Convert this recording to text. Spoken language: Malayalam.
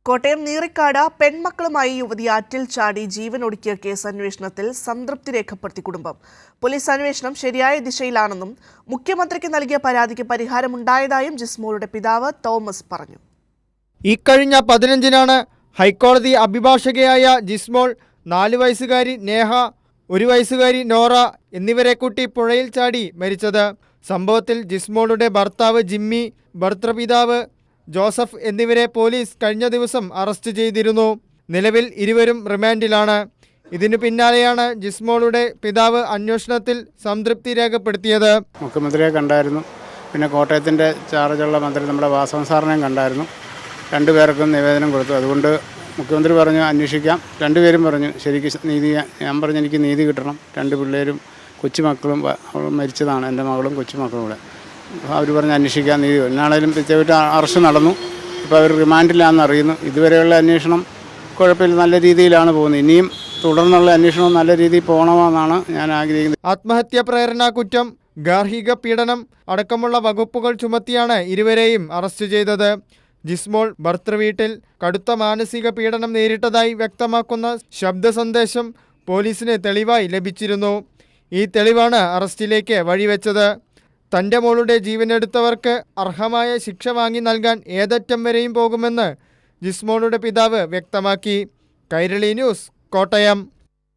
കോട്ടയം നീറിക്കാട് പെൺമക്കളുമായി യുവതി ആറ്റിൽ ചാടി ജീവനൊടുക്കിയ കേസ് അന്വേഷണത്തിൽ സംതൃപ്തി രേഖപ്പെടുത്തി കുടുംബം. പോലീസ് അന്വേഷണം ശരിയായ ദിശയിലാണെന്നും മുഖ്യമന്ത്രിക്ക് നൽകിയ പരാതിക്ക് പരിഹാരമുണ്ടായതായും ജിസ്മോളുടെ പിതാവ് തോമസ് പറഞ്ഞു. ഇക്കഴിഞ്ഞ 15-നാണ് ഹൈക്കോടതി അഭിഭാഷകയായ ജിസ്മോൾ 4 വയസ്സുകാരി നേഹ, 1 വയസ്സുകാരി നോറ എന്നിവരെ കൂട്ടി പുഴയിൽ ചാടി മരിച്ചത്. സംഭവത്തിൽ ജിസ്മോളുടെ ഭർത്താവ് ജിമ്മി, ഭർത്തൃപിതാവ് ജോസഫ് എന്നിവരെ പോലീസ് കഴിഞ്ഞ ദിവസം അറസ്റ്റ് ചെയ്തിരുന്നു. നിലവിൽ ഇരുവരും റിമാൻഡിലാണ്. ഇതിനു പിന്നാലെയാണ് ജിസ്മോളുടെ പിതാവ് അന്വേഷണത്തിൽ സംതൃപ്തി രേഖപ്പെടുത്തിയത്. മുഖ്യമന്ത്രിയെ കണ്ടായിരുന്നു, പിന്നെ കോട്ടയത്തിൻ്റെ ചാർജുള്ള മന്ത്രി നമ്മുടെ വാസവൻ സാറിനെയും കണ്ടായിരുന്നു. രണ്ടുപേർക്കും നിവേദനം കൊടുത്തു. അതുകൊണ്ട് മുഖ്യമന്ത്രി പറഞ്ഞു അന്വേഷിക്കാം. രണ്ടുപേരും പറഞ്ഞു ശരിക്കും നീതി. ഞാൻ പറഞ്ഞു എനിക്ക് നീതി കിട്ടണം. 2 പിള്ളേരും കൊച്ചുമക്കളും മരിച്ചതാണ്, എൻ്റെ മകളും കൊച്ചുമക്കളും കൂടെ. അവർ പറഞ്ഞ് അന്വേഷിക്കാൻ നീതി. എന്നാണേലും പിറ്റേവിട്ട് അറസ്റ്റ് നടന്നു. ഇപ്പോൾ അവർ റിമാൻഡിലാണെന്ന് അറിയുന്നു. ഇതുവരെയുള്ള അന്വേഷണം കുഴപ്പമില്ല, നല്ല രീതിയിലാണ് പോകുന്നത്. ഇനിയും തുടർന്നുള്ള അന്വേഷണം നല്ല രീതിയിൽ പോകണമെന്നാണ് ഞാൻ ആഗ്രഹിക്കുന്നത്. ആത്മഹത്യാ പ്രേരണ കുറ്റം, ഗാർഹിക പീഡനം അടക്കമുള്ള വകുപ്പുകൾ ചുമത്തിയാണ് ഇരുവരെയും അറസ്റ്റ് ചെയ്തത്. ജിസ്മോൾ ഭർത്തൃവീട്ടിൽ കടുത്ത മാനസിക പീഡനം നേരിട്ടതായി വ്യക്തമാക്കുന്ന ശബ്ദ സന്ദേശം പോലീസിന് തെളിവായി ലഭിച്ചിരുന്നു. ഈ തെളിവാണ് അറസ്റ്റിലേക്ക് വഴിവെച്ചത്. തൻ്റെ മോളുടെ ജീവനെടുത്തവർക്ക് അർഹമായ ശിക്ഷ വാങ്ങി നൽകാൻ ഏതറ്റം വരെയും പോകുമെന്ന് ജിസ്മോളുടെ പിതാവ് വ്യക്തമാക്കി. കൈരളി ന്യൂസ്, കോട്ടയം.